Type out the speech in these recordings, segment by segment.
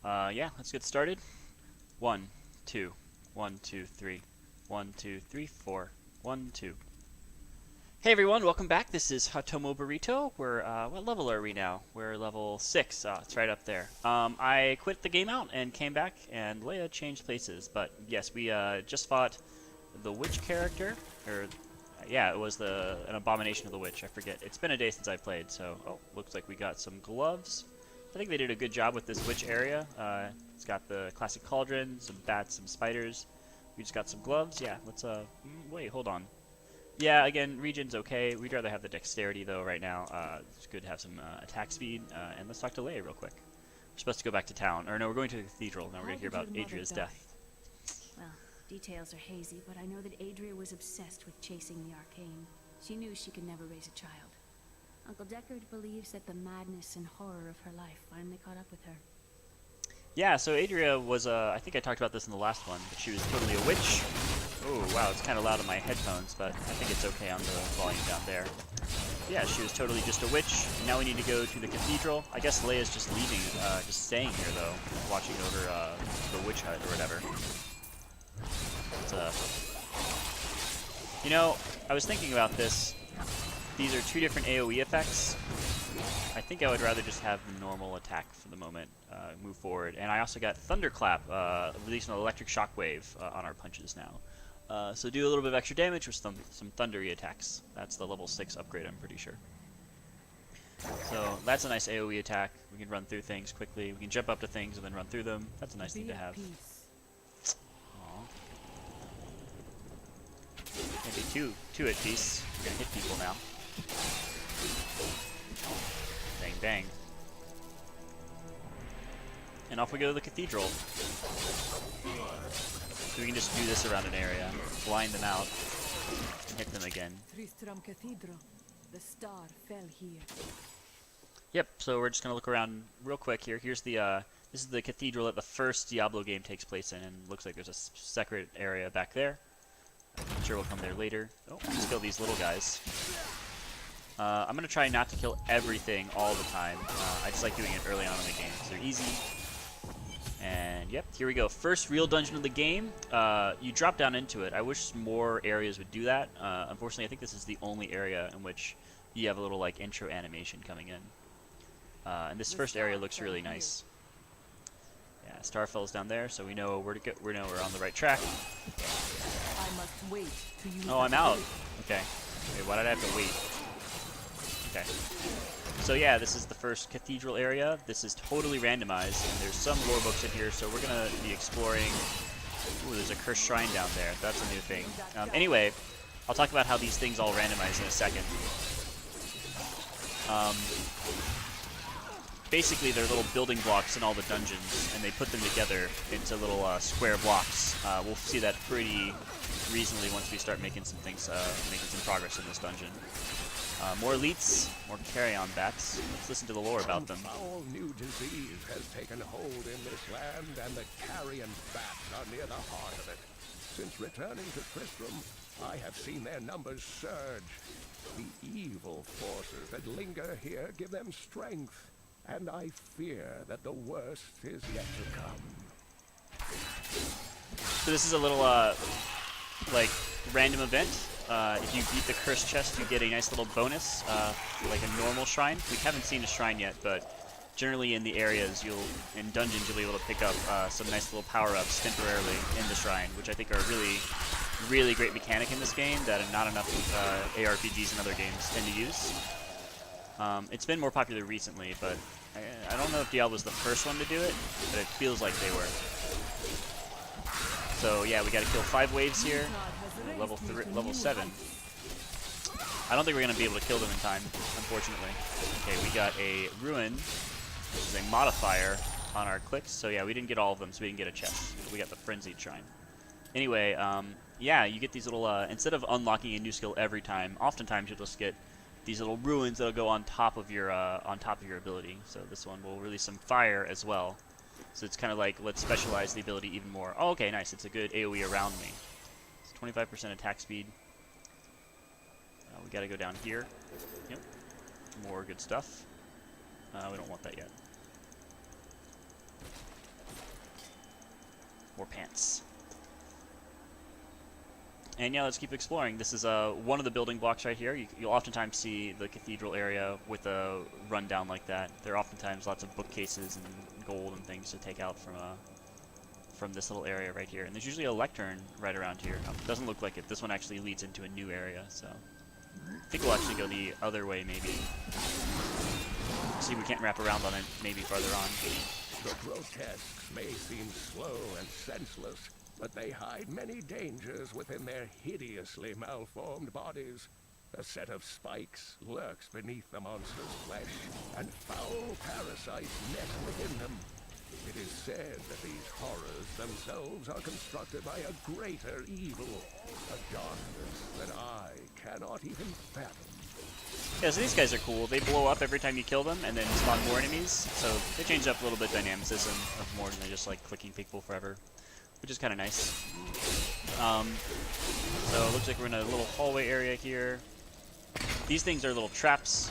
Yeah, let's get started. 1, 2, 1, 2, 3, 1, 2, 3, 4, 1, 2. Hey everyone, welcome back. This is Hatomo Burrito. We're, what level are we now? We're level 6. It's right up there. I quit the game out and came back, and Leia changed places. But yes, we just fought the witch character, or yeah, it was an abomination of the witch. I forget. It's been a day since I played, so looks like we got some gloves. I think they did a good job with this witch area. It's got the classic cauldron, some bats, some spiders. We just got some gloves. Yeah, let's wait, hold on. Yeah, again, region's okay. We'd rather have the dexterity though right now. It's good to have some attack speed. And let's talk to Leia real quick. We're supposed to go back to town, or no, we're going to the cathedral. Now we're going to hear about Adria's death. Well, details are hazy, but I know that Adria was obsessed with chasing the arcane. She knew she could never raise a child. Uncle Deckard believes that the madness and horror of her life finally caught up with her. Yeah, so Adria was, I think I talked about this in the last one, but she was totally a witch. Oh, wow, it's kind of loud on my headphones, but I think it's okay on the volume down there. Yeah, she was totally just a witch. Now we need to go to the cathedral. I guess Leia's just leaving, just staying here, though, watching over the witch hut or whatever. You know, I was thinking about this. These are two different AoE effects. I think I would rather just have the normal attack for the moment, move forward. And I also got Thunderclap, release an electric shockwave on our punches now. So do a little bit of extra damage with some thundery attacks. That's the level 6 upgrade, I'm pretty sure. So that's a nice AoE attack. We can run through things quickly. We can jump up to things and then run through them. That's a nice thing to have. Aww. Maybe two at peace. We're gonna hit people now. Bang, bang. And off we go to the cathedral. So we can just do this around an area, blind them out, and hit them again. Cathedral. The star fell here. Yep, so we're just gonna look around real quick here. Here's the this is the cathedral that the first Diablo game takes place in, and looks like there's a separate area back there. I'm sure we'll come there later. Oh, let's kill these little guys. I'm going to try not to kill everything all the time. I just like doing it early on in the game because they're easy. And yep, here we go. First real dungeon of the game. You drop down into it. I wish more areas would do that. Unfortunately, I think this is the only area in which you have a little like intro animation coming in. And this first area looks really nice. Yeah, Starfell's down there, so we know where to go. We know we're on the right track. I must wait to use Oh, I'm out. Okay. Wait, why did I have to wait? Okay. So yeah, this is the first cathedral area. This is totally randomized, and there's some lore books in here, so we're going to be exploring... Ooh, there's a cursed shrine down there. That's a new thing. Anyway, I'll talk about how these things all randomize in a second. Basically, they're little building blocks in all the dungeons, and they put them together into little square blocks. We'll see that pretty reasonably once we start making some things, making some progress in this dungeon. More elites, more carrion bats. Let's listen to the lore about them. Some foul new disease has taken hold in this land, and the carrion bats are near the heart of it. Since returning to Tristram, I have seen their numbers surge. The evil forces that linger here give them strength, and I fear that the worst is yet to come. So this is a little, like, random event. If you beat the cursed chest, you get a nice little bonus, like a normal shrine. We haven't seen a shrine yet, but generally in the areas, in dungeons, you'll be able to pick up some nice little power-ups temporarily in the shrine, which I think are a really, really great mechanic in this game that not enough ARPGs and other games tend to use. It's been more popular recently, but I don't know if Diablo was the first one to do it, but it feels like they were. So yeah, we got to kill 5 waves here. Level 7. I don't think we're going to be able to kill them in time, unfortunately. Okay, we got a ruin, which is a modifier on our clicks. So yeah, we didn't get all of them, so we didn't get a chest. We got the frenzied shrine. Anyway, yeah, you get these little instead of unlocking a new skill every time, oftentimes you'll just get these little ruins that'll go on top of your ability. So this one will release some fire as well. So it's kind of like, let's specialize the ability even more. Oh, okay, nice. It's a good AoE around me. It's 25% attack speed. We got to go down here. Yep. More good stuff. We don't want that yet. More pants. And yeah, let's keep exploring. This is one of the building blocks right here. You'll oftentimes see the cathedral area with a rundown like that. There are oftentimes lots of bookcases and gold and things to take out from this little area right here. And there's usually a lectern right around here. It doesn't look like it. This one actually leads into a new area, so I think we'll actually go the other way maybe. See if we can't wrap around on it maybe farther on. The grotesques may seem slow and senseless, but they hide many dangers within their hideously malformed bodies. A set of spikes lurks beneath the monster's flesh, and foul parasites nest within them. It is said that these horrors themselves are constructed by a greater evil, a darkness that I cannot even fathom. Yeah, so these guys are cool. They blow up every time you kill them, and then spawn more enemies. So they change up a little bit dynamicism of more than just like clicking people forever, which is kind of nice. So it looks like we're in a little hallway area here. These things are little traps.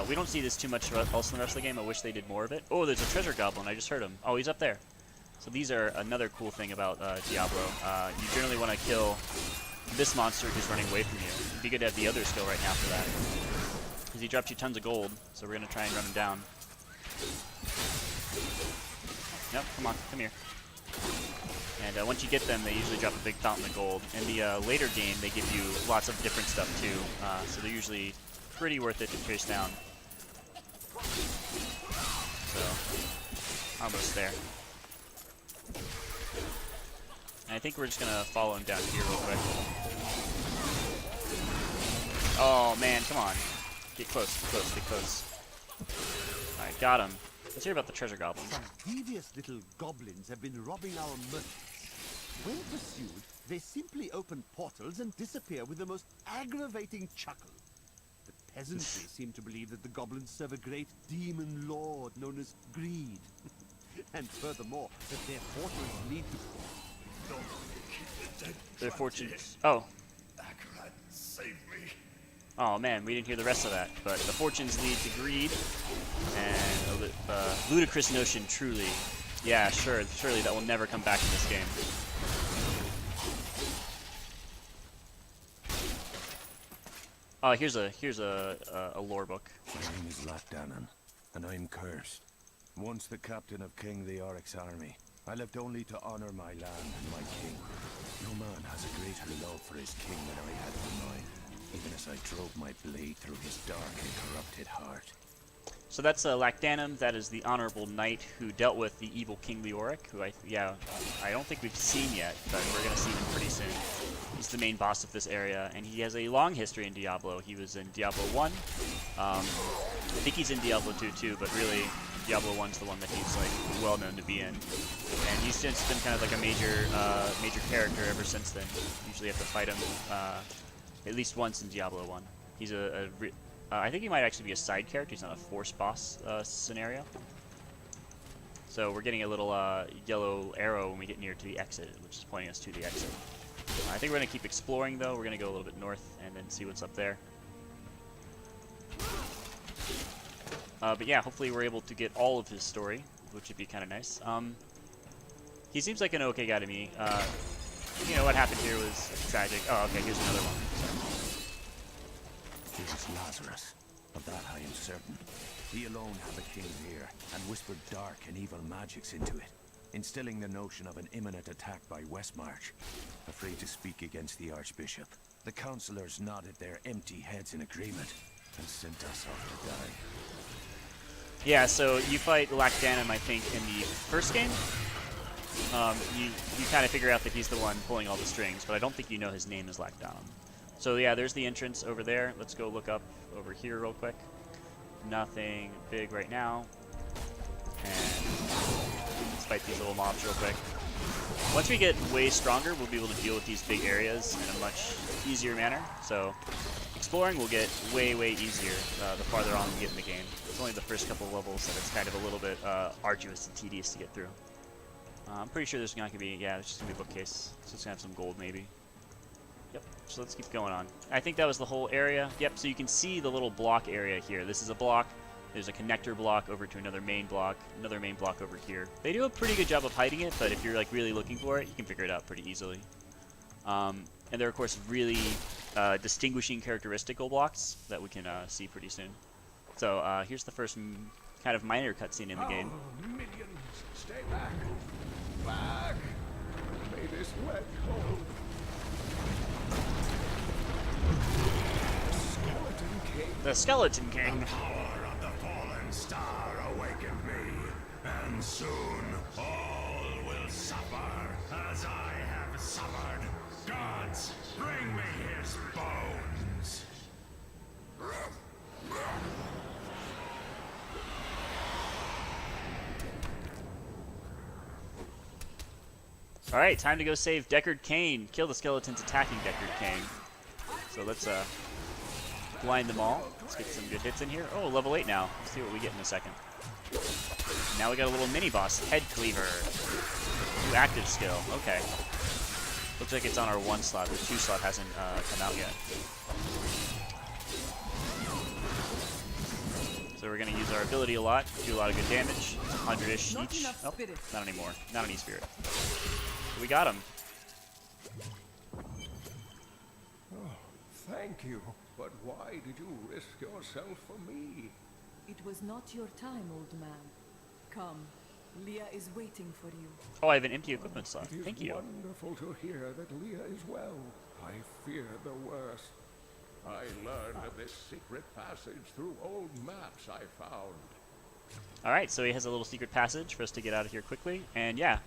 We don't see this too much else in the rest of the game. I wish they did more of it. Oh, there's a treasure goblin. I just heard him. Oh, he's up there. So these are another cool thing about Diablo. You generally want to kill this monster who's running away from you. It'd be good to have the other skill right now for that, because he drops you tons of gold. So we're gonna try and run him down. Nope, come on, come here. And once you get them, they usually drop a big fountain of gold. In the later game, they give you lots of different stuff too, so they're usually pretty worth it to chase down. So, almost there. And I think we're just gonna follow him down here real quick. Oh man, come on. Get close, get close, get close. Alright, got him. Let's hear about the treasure goblin. Some devious little goblins have been robbing our merchants. When pursued, they simply open portals and disappear with the most aggravating chuckle. The peasantry seem to believe that the goblins serve a great demon lord known as Greed. And furthermore, that their portals lead to... Their fortunes. Oh. Akarat, save me. Oh man, we didn't hear the rest of that. But the fortunes lead to greed, and a ludicrous notion, truly. Yeah, surely that will never come back in this game. Here's a lore book. My name is Latdanan, and I'm cursed. Once the captain of King Leoric's army, I left only to honor my land and my king. No man has a greater love for his king than I had for mine, even as I drove my blade through his dark and corrupted heart. So that's Lacdanum. That is the honorable knight who dealt with the evil King Leoric, who I don't think we've seen yet, but we're gonna see him pretty soon. He's the main boss of this area, and he has a long history in Diablo. He was in Diablo 1. I think he's in Diablo 2 too, but really Diablo 1's the one that he's like well known to be in. And he's since been kind of like a major character ever since then. Usually have to fight him at least once in Diablo 1. He's I think he might actually be a side character. He's not a force boss scenario. So we're getting a little yellow arrow when we get near to the exit, which is pointing us to the exit. I think we're going to keep exploring, though. We're going to go a little bit north and then see what's up there. But yeah, hopefully we're able to get all of his story, which would be kind of nice. He seems like an okay guy to me. You know, what happened here was tragic. Oh, okay, here's another one. It was Lazarus. Of that I am certain. He alone had the king here, and whispered dark and evil magics into it, instilling the notion of an imminent attack by Westmarch. Afraid to speak against the Archbishop, the councillors nodded their empty heads in agreement, and sent us off to die. Yeah, so you fight Lacdanum, I think, in the first game. You kind of figure out that he's the one pulling all the strings, but I don't think you know his name is Lacdanum. So yeah, there's the entrance over there. Let's go look up over here real quick. Nothing big right now. And let's fight these little mobs real quick. Once we get way stronger, we'll be able to deal with these big areas in a much easier manner. So exploring will get way easier the farther on we get in the game. It's only the first couple of levels that it's kind of a little bit arduous and tedious to get through. I'm pretty sure there's not going to be, there's just going to be a bookcase. So it's going to have some gold maybe. Yep, so let's keep going on. I think that was the whole area. Yep, so you can see the little block area here. This is a block. There's a connector block over to another main block over here. They do a pretty good job of hiding it, but if you're like really looking for it, you can figure it out pretty easily. And there are, of course, really distinguishing characteristical blocks that we can see pretty soon. So here's the first kind of minor cutscene in the game. Oh, minions, stay back! Back! May this leg hold. Skeleton King. The Skeleton King. The power of the fallen star awakened me, and soon all will suffer as I have suffered. Gods, bring me his bones. Alright, time to go save Deckard Cain. Kill the skeletons attacking Deckard Cain. So let's blind them all. Let's get some good hits in here. Oh, level 8 now. Let's see what we get in a second. Now we got a little mini-boss, Head Cleaver. New active skill. Okay. Looks like it's on our 1 slot. The 2 slot hasn't come out yet. So we're going to use our ability a lot, do a lot of good damage. 100-ish each. Oh, not anymore. Not any spirit. We got him. Oh, thank you. But why did you risk yourself for me? It was not your time, old man. Come, Leah is waiting for you. Oh, I have an empty equipment slot. It is Thank you. wonderful to hear that Leah is well. I fear the worst. I learned of this secret passage through old maps I found. Alright, so he has a little secret passage for us to get out of here quickly. And yeah,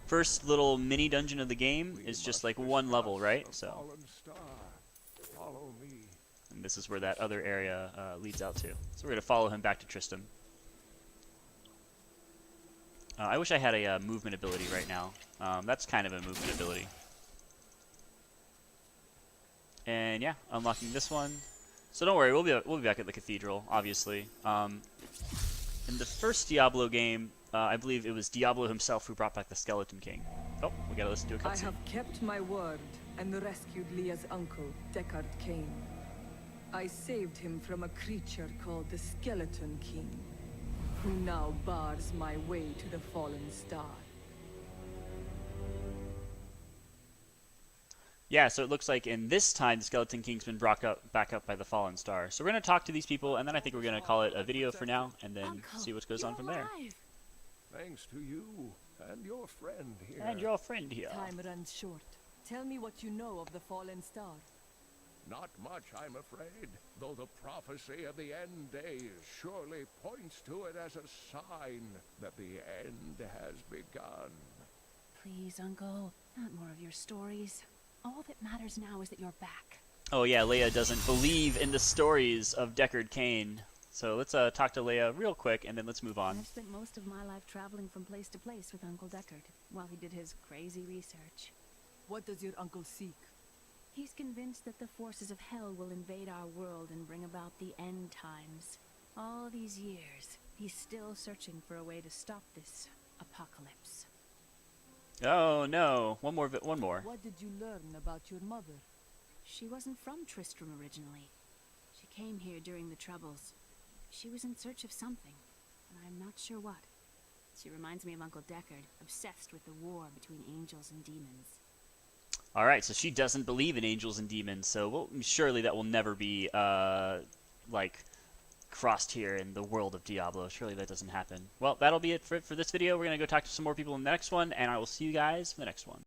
first little mini dungeon of the game is just like 1 level, right? So, Fallen star, follow me. and this is where that other area leads out to. So we're going to follow him back to Tristram. I wish I had a movement ability right now. That's kind of a movement ability. And yeah, unlocking this one. So don't worry, we'll be back at the Cathedral, obviously. In the first Diablo game, I believe it was Diablo himself who brought back the Skeleton King. Oh, we gotta listen to a I cutscene. have kept my word and rescued Leah's uncle, Deckard Cain. I saved him from a creature called the Skeleton King, who now bars my way to the fallen star. Yeah, so it looks like in this time the Skeleton King's been brought back up by the Fallen Star. So we're gonna talk to these people, and then I think we're gonna call it a video for now, and then Uncle, see what goes on from there. alive. Thanks to you and your friend here. And your friend here. Time runs short. Tell me what you know of the fallen star. Not much, I'm afraid, though the prophecy of the end days surely points to it as a sign that the end has begun. Please, Uncle, not more of your stories. All that matters now is that you're back. Oh yeah, Leia doesn't believe in the stories of Deckard Cain. So let's talk to Leia real quick, and then let's move on. I've spent most of my life traveling from place to place with Uncle Deckard while he did his crazy research. What does your uncle seek? He's convinced that the forces of hell will invade our world and bring about the end times. All these years, he's still searching for a way to stop this apocalypse. Oh no, one more. What did you learn about your mother? She wasn't from Tristram originally. She came here during the Troubles. She was in search of something, and I'm not sure what. She reminds me of Uncle Deckard, obsessed with the war between angels and demons. All right, so she doesn't believe in angels and demons. So surely that will never be like crossed here in the world of Diablo. Surely that doesn't happen. Well, that'll be it for this video. We're gonna go talk to some more people in the next one, and I will see you guys in the next one.